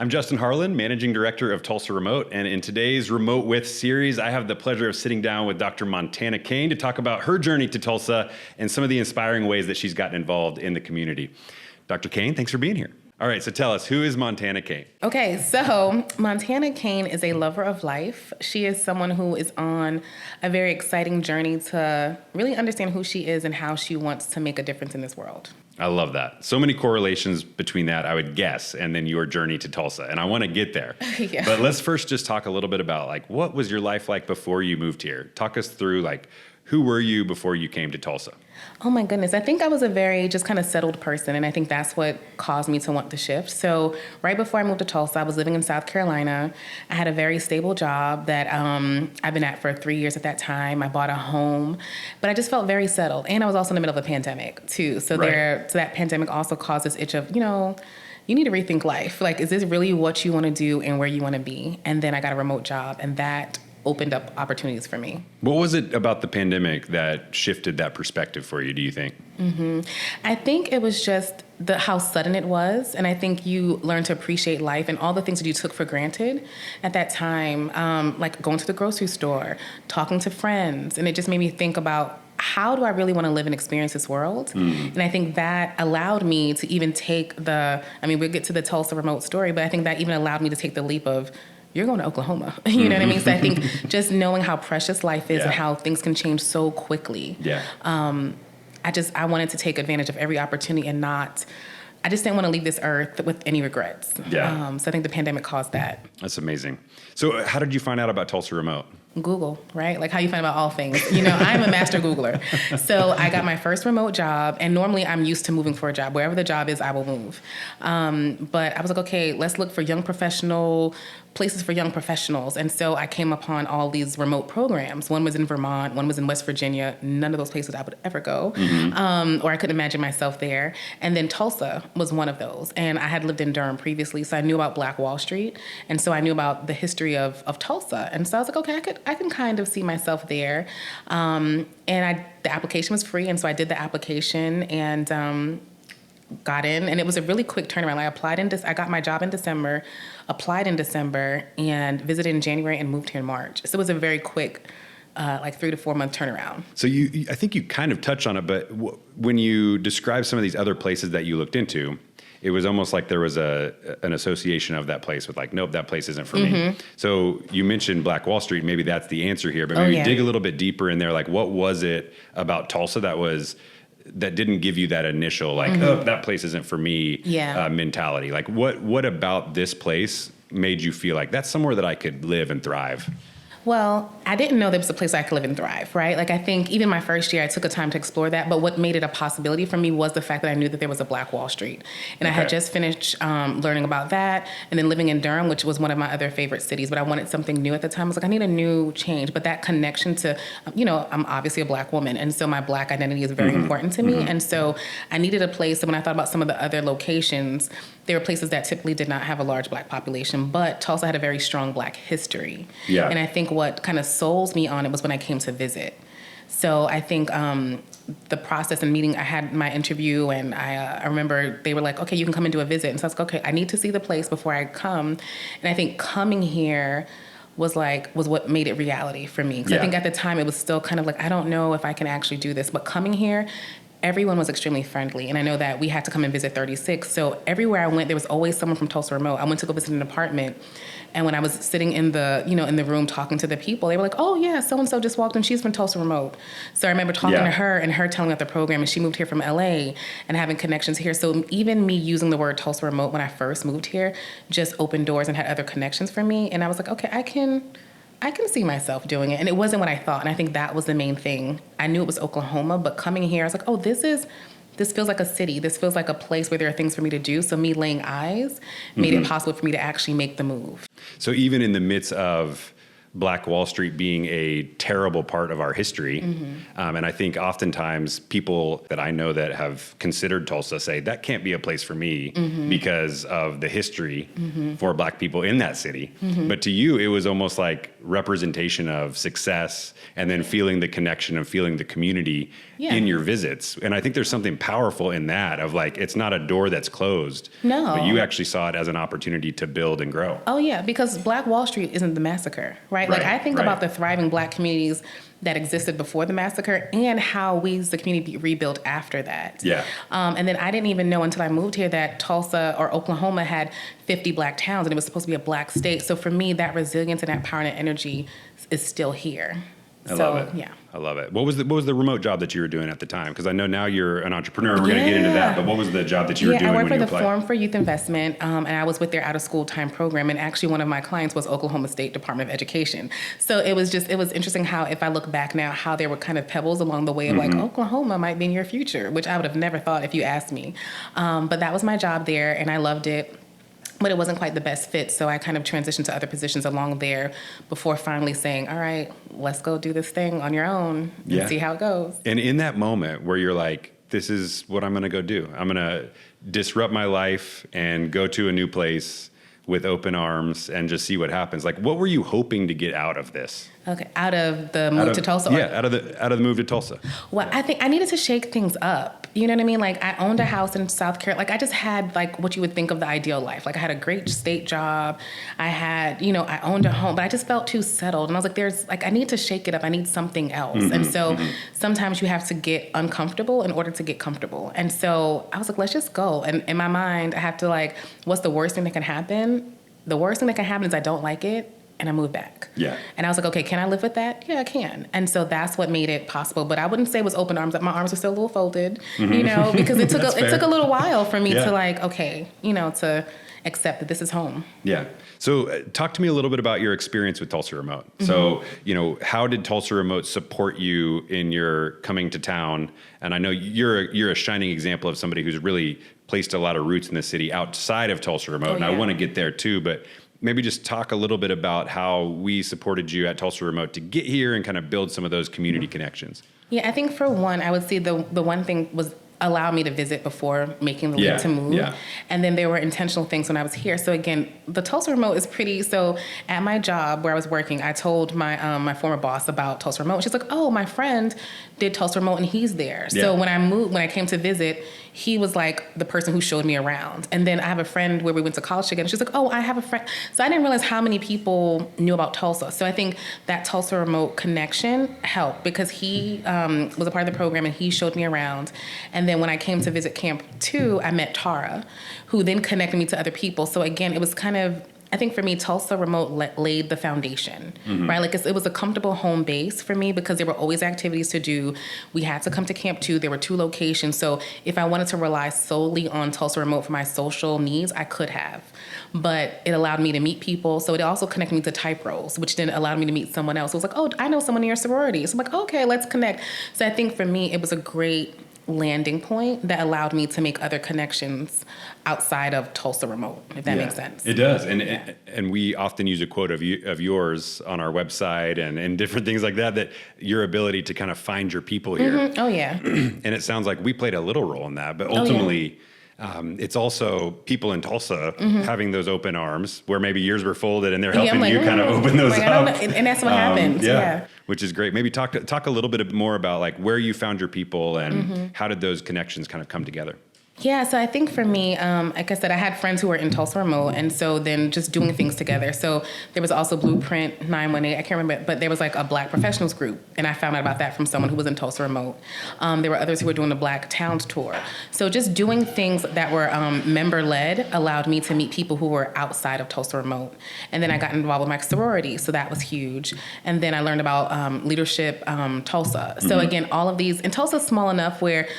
I'm Justin Harlan, Managing Director of Tulsa Remote, and in today's Remote With series, I have the pleasure of sitting down with Dr. Montana Cain to talk about her journey to Tulsa and some of the inspiring ways that she's gotten involved in the community. Dr. Cain, thanks for being here. All right, so tell us, who is Montana Cain? Okay, so Montana Cain is a lover of life. She is someone who is on a very exciting journey to really understand who she is and how she wants to make a difference in this world. I love that. So many correlations between that, I would guess, and then your journey to Tulsa. And I want to get there. Yeah. But let's first just talk a little bit about what was your life like before you moved here? Talk us through who were you before you came to Tulsa? Oh my goodness. I think I was a very just kind of settled person, and I think that's what caused me to want to shift. So right before I moved to Tulsa, I was living in South Carolina. I had a very stable job that I've been at for 3 years at that time. I bought a home, but I just felt very settled. And I was also in the middle of a pandemic too. So Right. so that pandemic also caused this itch of, you need to rethink life. Is this really what you want to do and where you want to be? And then I got a remote job, and that opened up opportunities for me. What was it about the pandemic that shifted that perspective for you, do you think? I think it was just how sudden it was, and I think you learn to appreciate life and all the things that you took for granted at that time, like going to the grocery store, talking to friends, and it just made me think about how do I really want to live and experience this world? And I think that allowed me to even take we'll get to the Tulsa Remote story, but I think that even allowed me to take the leap of, you're going to Oklahoma. You know what I mean? So I think just knowing how precious life is and how things can change so quickly. Yeah. I wanted to take advantage of every opportunity and I just didn't want to leave this earth with any regrets. Yeah. So I think the pandemic caused that. That's amazing. So how did you find out about Tulsa Remote? Google, right? Like how you find out all things. I'm a master Googler. So I got my first remote job, and normally I'm used to moving for a job. Wherever the job is, I will move. But I was like, okay, let's look for places for young professionals. And so I came upon all these remote programs. One was in Vermont, one was in West Virginia. None of those places I would ever go, or I couldn't imagine myself there. And then Tulsa was one of those. And I had lived in Durham previously, so I knew about Black Wall Street. And so I knew about the history of Tulsa. And so I was like, okay, I can kind of see myself there. The application was free, and so I did the application and got in, and it was a really quick turnaround. I got my job in December, applied in December, and visited in January and moved here in March. So it was a very quick 3 to 4 month turnaround. So I think you kind of touched on it, but when you describe some of these other places that you looked into, it was almost like there was an association of that place with nope, that place isn't for me. So you mentioned Black Wall Street. Maybe that's the answer here, but maybe dig a little bit deeper in there. What was it about Tulsa that didn't give you that initial oh, that place isn't for me mentality? What about this place made you feel like that's somewhere that I could live and thrive? Well, I didn't know there was a place I could live and thrive, right? I think even my first year, I took a time to explore that. But what made it a possibility for me was the fact that I knew that there was a Black Wall Street. And I had just finished learning about that and then living in Durham, which was one of my other favorite cities. But I wanted something new at the time. I was like, I need a new change. But that connection to, I'm obviously a Black woman. And so my Black identity is very important to me. And so I needed a place. So when I thought about some of the other locations, there were places that typically did not have a large Black population. But Tulsa had a very strong Black history. Yeah. And I think what kind of souls me on it was when I came to visit. So I think the process and meeting, I had my interview, and I remember they were like, okay, you can come and do a visit. And so I was like, okay, I need to see the place before I come. And I think coming here was what made it reality for me. Because I think at the time it was still kind of I don't know if I can actually do this. But coming here, everyone was extremely friendly. And I know that we had to come and visit 36. So everywhere I went, there was always someone from Tulsa Remote. I went to go visit an apartment. And when I was sitting in the room talking to the people, they were like, oh yeah, so-and-so just walked in, she's from Tulsa Remote. So I remember talking to her and her telling me about the program, and she moved here from LA and having connections here. So even me using the word Tulsa Remote when I first moved here just opened doors and had other connections for me. And I was like, okay, I can see myself doing it. And it wasn't what I thought. And I think that was the main thing. I knew it was Oklahoma, but coming here, I was like, oh, this feels like a city. This feels like a place where there are things for me to do. So me laying eyes made it possible for me to actually make the move. So even in the midst of Black Wall Street being a terrible part of our history. And I think oftentimes people that I know that have considered Tulsa say that can't be a place for me because of the history for Black people in that city. But to you, it was almost like representation of success and then feeling the connection and feeling the community in your visits. And I think there's something powerful in that of like, it's not a door that's closed. No. But you actually saw it as an opportunity to build and grow. Oh, yeah, because Black Wall Street isn't the massacre, right? Like, I think about the thriving Black communities that existed before the massacre and how we as the community rebuilt after that. Yeah. And then I didn't even know until I moved here that Tulsa or Oklahoma had 50 Black towns and it was supposed to be a Black state. So for me, that resilience and that power and energy is still here. I love it. Yeah. I love it. What was the remote job that you were doing at the time? Because I know now you're an entrepreneur. We're going to get into that. But what was the job that you were doing I when worked you for applied? the Forum for Youth Investment, and I was with their out-of-school time program. And actually, one of my clients was Oklahoma State Department of Education. So it was interesting how, if I look back now, how there were kind of pebbles along the way of like, Oklahoma might be in your future, which I would have never thought if you asked me. But that was my job there, and I loved it. But it wasn't quite the best fit, so I kind of transitioned to other positions along there before finally saying, all right, let's go do this thing on your own and see how it goes. And in that moment where you're like, this is what I'm going to go do. I'm going to disrupt my life and go to a new place with open arms and just see what happens. Like, what were you hoping to get out of this? Okay, out of the move to Tulsa? Out of the move to Tulsa. Well, I think I needed to shake things up. You know what I mean? Like, I owned a house in South Carolina. Like, I just had, like, what you would think of the ideal life. Like, I had a great state job. I had, I owned a home, but I just felt too settled. And I was like, I need to shake it up. I need something else. And so sometimes you have to get uncomfortable in order to get comfortable. And so I was like, let's just go. And in my mind, I have to, like, what's the worst thing that can happen? The worst thing that can happen is I don't like it. And I moved back. Yeah. And I was like, okay, can I live with that? Yeah, I can. And so that's what made it possible. But I wouldn't say it was open arms. My arms were still a little folded, because it took a little while for me to like, okay, to accept that this is home. Yeah. So talk to me a little bit about your experience with Tulsa Remote. So, how did Tulsa Remote support you in your coming to town? And I know you're a shining example of somebody who's really placed a lot of roots in the city outside of Tulsa Remote. And I want to get there too, but maybe just talk a little bit about how we supported you at Tulsa Remote to get here and kind of build some of those community connections. Yeah, I think for one, I would say the one thing was allow me to visit before making the leap to move. Yeah. And then there were intentional things when I was here. So again, the Tulsa Remote is pretty, so at my job where I was working, I told my my former boss about Tulsa Remote. She's like, oh, my friend did Tulsa Remote and he's there. Yeah. So when I came to visit, he was like the person who showed me around. And then I have a friend where we went to college together. She's like, oh, I have a friend. So I didn't realize how many people knew about Tulsa. So I think that Tulsa Remote connection helped because he was a part of the program and he showed me around. And then when I came to visit Camp 2, I met Tara, who then connected me to other people. So again, it was kind of, I think for me, Tulsa Remote laid the foundation, right? Like it was a comfortable home base for me because there were always activities to do. We had to come to Camp 2. There were 2 locations. So if I wanted to rely solely on Tulsa Remote for my social needs, I could have. But it allowed me to meet people. So it also connected me to type roles, which then allowed me to meet someone else. It was like, oh, I know someone in your sorority. So I'm like, okay, let's connect. So I think for me, it was a great landing point that allowed me to make other connections outside of Tulsa Remote, if that makes sense. It does. And we often use a quote of yours on our website and different things like that your ability to kind of find your people here. Oh, yeah. And it sounds like we played a little role in that, but ultimately, it's also people in Tulsa having those open arms where maybe yours were folded and they're helping you kind of open those up. And that's what happened. Yeah. Which is great. Maybe talk a little bit more about like where you found your people and how did those connections kind of come together? Yeah, so I think for me, like I said, I had friends who were in Tulsa Remote, and so then just doing things together. So there was also Blueprint 918, I can't remember, but there was like a Black professionals group, and I found out about that from someone who was in Tulsa Remote. There were others who were doing the Black Towns Tour. So just doing things that were member-led allowed me to meet people who were outside of Tulsa Remote. And then I got involved with my sorority, so that was huge. And then I learned about leadership Tulsa. So again, all of these, and Tulsa's small enough where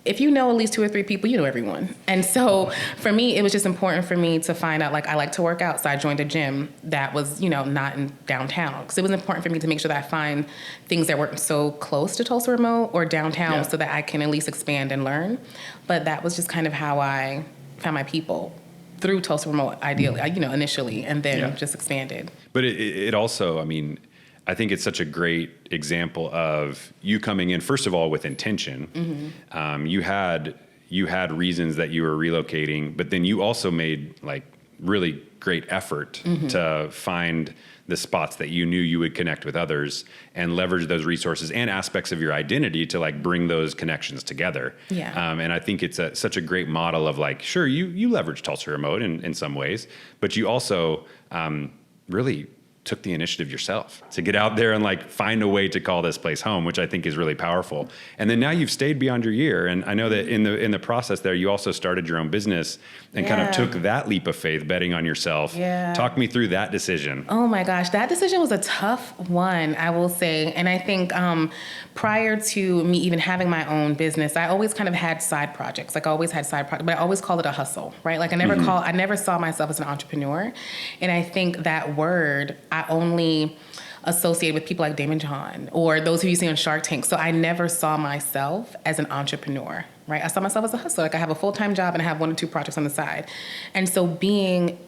if you know at least 2 or 3 people, you know everyone. And so for me, it was just important for me to find out, like, I like to work out. So I joined a gym that was, not in downtown. Because it was important for me to make sure that I find things that weren't so close to Tulsa Remote or downtown so that I can at least expand and learn. But that was just kind of how I found my people through Tulsa Remote, ideally, initially, and then just expanded. But it also, I mean, I think it's such a great example of you coming in, first of all, with intention. You had reasons that you were relocating, but then you also made like really great effort to find the spots that you knew you would connect with others and leverage those resources and aspects of your identity to like bring those connections together. Yeah. And I think it's such a great model of like, sure, you leverage Tulsa Remote in some ways, but you also really took the initiative yourself to get out there and like find a way to call this place home, which I think is really powerful. And then now you've stayed beyond your year. And I know that in the process there, you also started your own business and kind of took that leap of faith, betting on yourself. Yeah. Talk me through that decision. Oh my gosh, that decision was a tough one, I will say. And I think prior to me even having my own business, I always kind of had side projects. Like I always had side projects, but I always call it a hustle, right? Like I never saw myself as an entrepreneur. And I think that word, I only associated with people like Damon John or those who you see on Shark Tank. So I never saw myself as an entrepreneur, right? I saw myself as a hustler. Like I have a full-time job and I have 1 or 2 projects on the side. And so being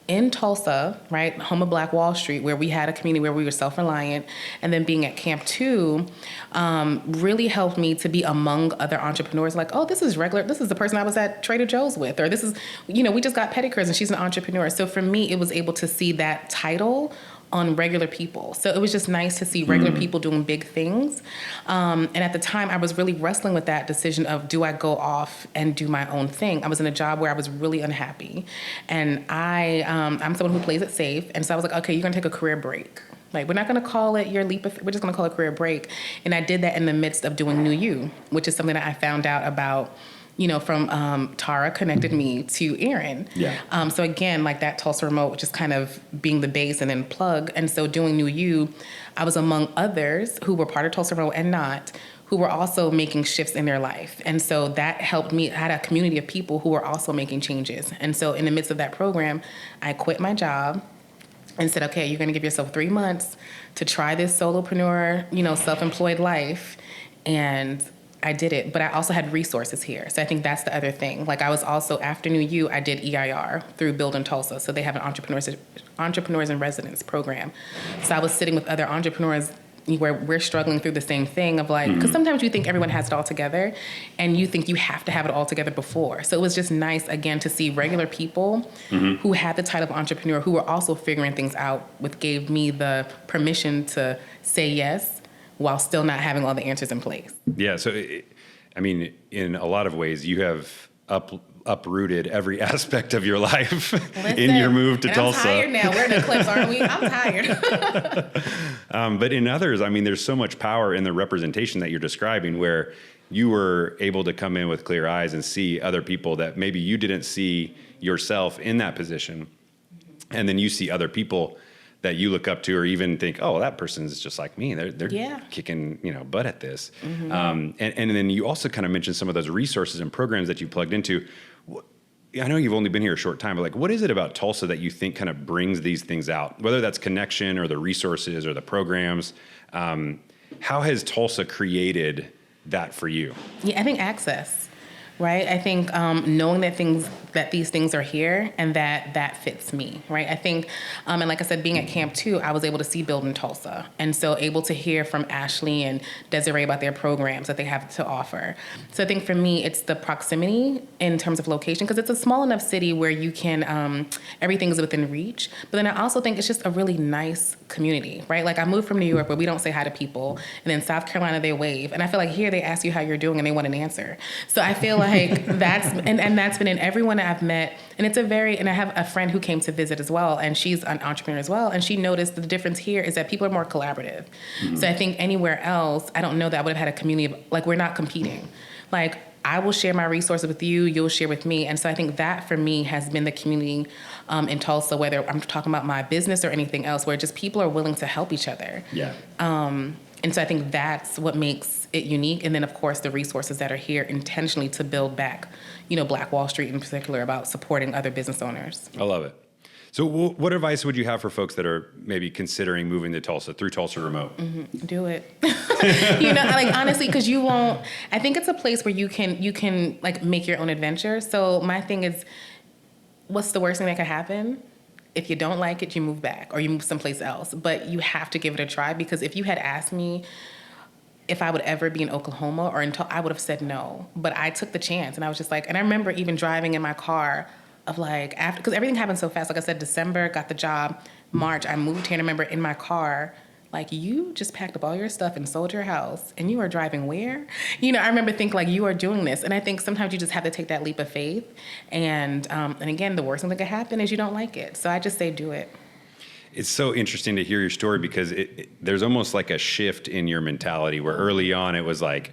in Tulsa, right, home of Black Wall Street, where we had a community where we were self-reliant, and then being at Camp 2 really helped me to be among other entrepreneurs. Like, oh, this is the person I was at Trader Joe's with, or this is, we just got pedicures and she's an entrepreneur. So for me, it was able to see that title on regular people. So it was just nice to see regular people doing big things. And at the time, I was really wrestling with that decision of, do I go off and do my own thing? I was in a job where I was really unhappy. And I'm someone who plays it safe. And so I was like, okay, you're going to take a career break. Like, we're not going to call it your leap of, we're just going to call it a career break. And I did that in the midst of doing New You, which is something that I found out about from Tara connected me to Aaron. Yeah. So again, like that Tulsa Remote, which is kind of being the base and then plug. And so doing New You, I was among others who were part of Tulsa Remote and not, who were also making shifts in their life. And so that helped me. I had a community of people who were also making changes. And so in the midst of that program, I quit my job and said, okay, you're going to give yourself 3 months to try this solopreneur, self-employed life. And I did it, but I also had resources here. So I think that's the other thing. Like I was also, after New You, I did EIR through Build in Tulsa. So they have an entrepreneurs in residence program. So I was sitting with other entrepreneurs where we're struggling through the same thing of like, because sometimes you think everyone has it all together and you think you have to have it all together before. So it was just nice, again, to see regular people who had the title of entrepreneur who were also figuring things out, which gave me the permission to say yes while still not having all the answers in place. Yeah. So, in a lot of ways, you have uprooted every aspect of your life in your move to Tulsa. I'm tired now. We're in the clips, aren't we? I'm tired. But in others, there's so much power in the representation that you're describing where you were able to come in with clear eyes and see other people that maybe you didn't see yourself in that position. And then you see other people that you look up to or even think, oh, that person's just like me. They're kicking butt at this. And then you also kind of mentioned some of those resources and programs that you plugged into. I know you've only been here a short time, but like, what is it about Tulsa that you think kind of brings these things out? Whether that's connection or the resources or the programs, how has Tulsa created that for you? Yeah, I think access, right? I think knowing that these things are here and that fits me, right? I think, and like I said, being at Camp 2, I was able to see Build in Tulsa, and so able to hear from Ashley and Desiree about their programs that they have to offer. So I think for me, it's the proximity in terms of location, because it's a small enough city where you can, everything is within reach. But then I also think it's just a really nice community, right? Like I moved from New York where we don't say hi to people, and in South Carolina they wave, and I feel like here they ask you how you're doing and they want an answer. So I feel like that's been in everyone I've met, and and I have a friend who came to visit as well, and she's an entrepreneur as well, and she noticed the difference here is that people are more collaborative. So I think anywhere else, I don't know that I would have had a community of, like, we're not competing. Like, I will share my resources with you, you'll share with me, and so I think that for me has been the community in Tulsa, whether I'm talking about my business or anything else, where just people are willing to help each other. Yeah. And so I think that's what makes it unique. And then, of course, the resources that are here intentionally to build back, Black Wall Street in particular, about supporting other business owners. I love it. So what advice would you have for folks that are maybe considering moving to Tulsa through Tulsa Remote? Do it. Like honestly, because you won't, I think it's a place where you can like make your own adventure. So my thing is, what's the worst thing that could happen? if you don't like it, you move back or you move someplace else. But you have to give it a try, because if you had asked me if I would ever be in Oklahoma or until, I would have said no. But I took the chance, and I was just like, and I remember even driving in my car of like, after, because everything happened so fast. Like I said, December, got the job. March, I moved here, and I remember in my car, like, you just packed up all your stuff and sold your house, and you are driving where? You know, I remember thinking, like, you are doing this. And I think sometimes you just have to take that leap of faith. And again, the worst thing that could happen is you don't like it. So I just say do it. It's so interesting to hear your story, because there's almost like a shift in your mentality where early on it was like,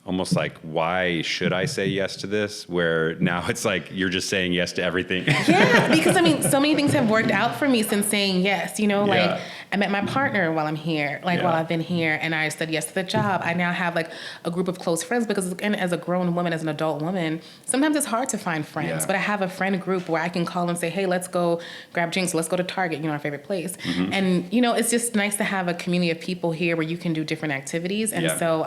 almost like, why should I say yes to this? Where now it's like, you're just saying yes to everything. Yeah, because I mean, so many things have worked out for me since saying yes, you know, like I met my partner while I'm here, like while I've been here, and I said yes to the job. I now have like a group of close friends, because again, as a grown woman, as an adult woman, sometimes it's hard to find friends, but I have a friend group where I can call and say, hey, let's go grab drinks, let's go to Target, you know, our favorite place. And, you know, it's just nice to have a community of people here where you can do different activities. And so,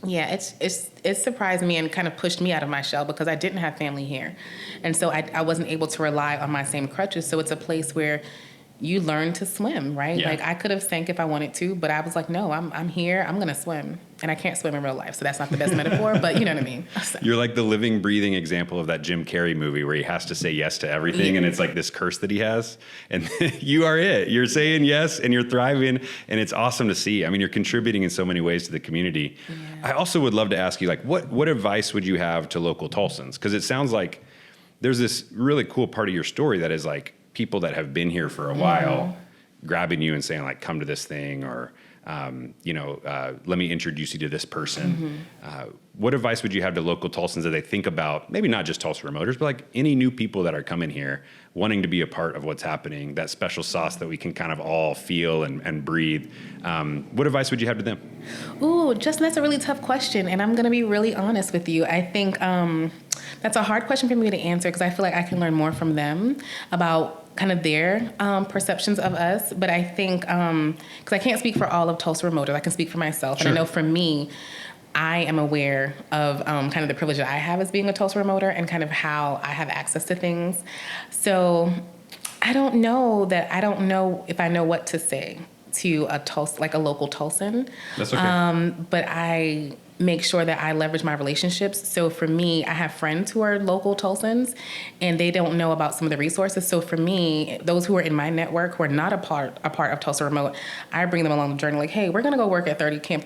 yeah, it surprised me and kind of pushed me out of my shell, because I didn't have family here. And so I wasn't able to rely on my same crutches. So it's a place where you learn to swim, right? Like, I could have sank if I wanted to, but I was like, no, I'm here, I'm gonna swim. And I can't swim in real life, so that's not the best metaphor, but you know what I mean. So. You're like the living, breathing example of that Jim Carrey movie where he has to say yes to everything, and it's like this curse that he has. And you are it. You're saying yes, and you're thriving, and it's awesome to see. I mean, you're contributing in so many ways to the community. I also would love to ask you, like, what advice would you have to local Tulsans? Because it sounds like there's this really cool part of your story that is like people that have been here for a while grabbing you and saying, like, come to this thing, or let me introduce you to this person. What advice would you have to local Tulsans that they think about, maybe not just Tulsa Remoters, but like any new people that are coming here wanting to be a part of what's happening, that special sauce that we can kind of all feel and breathe? What advice would you have to them? Ooh, Justin, that's a really tough question. And I'm going to be really honest with you. I think that's a hard question for me to answer, because I feel like I can learn more from them about kind of their perceptions of us. But I think, because I can't speak for all of Tulsa Remoters, I can speak for myself. Sure. And I know for me, I am aware of kind of the privilege that I have as being a Tulsa Remoter, and kind of how I have access to things. So I don't know if I know what to say to a Tulsa, like a local Tulsan. That's okay. But I make sure that I leverage my relationships. So for me, I have friends who are local Tulsans, and they don't know about some of the resources. So for me, those who are in my network who are not a part of Tulsa Remote, I bring them along the journey. Like, hey, we're gonna go work at Camp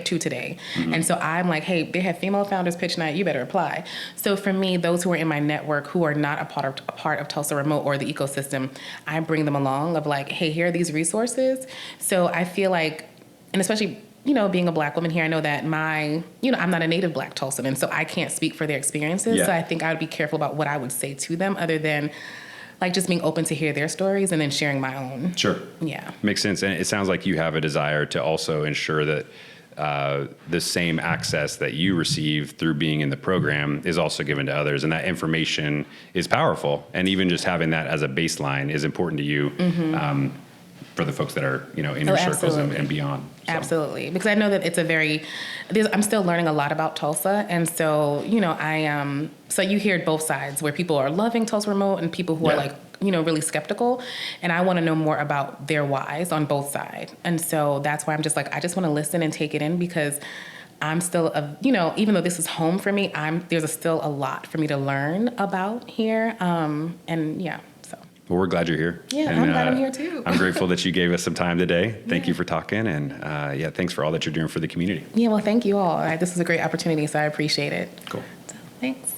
2 today. And so I'm like, hey, they have female founders pitch night. You better apply. So for me, those who are in my network who are not a part of Tulsa Remote or the ecosystem, I bring them along of like, hey, here are these resources. So I feel like, and especially, you know, being a Black woman here, I know that I'm not a native Black Tulsan, and so I can't speak for their experiences. So I think I would be careful about what I would say to them, other than like just being open to hear their stories and then sharing my own. Sure. Yeah. Makes sense. And it sounds like you have a desire to also ensure that the same access that you receive through being in the program is also given to others. And that information is powerful. And even just having that as a baseline is important to you. For the folks that are, in your circles and beyond. So. Absolutely. Because I know that I'm still learning a lot about Tulsa. And so, so you hear both sides, where people are loving Tulsa Remote and people who are like, really skeptical. And I want to know more about their whys on both sides. And so that's why I'm just like, I just want to listen and take it in, because I'm still, even though this is home for me, there's still a lot for me to learn about here. Well, we're glad you're here. Yeah, and I'm glad I'm here too. I'm grateful that you gave us some time today. Thank you for talking. And thanks for all that you're doing for the community. Yeah, well, thank you all. This is a great opportunity, so I appreciate it. Cool. So, thanks.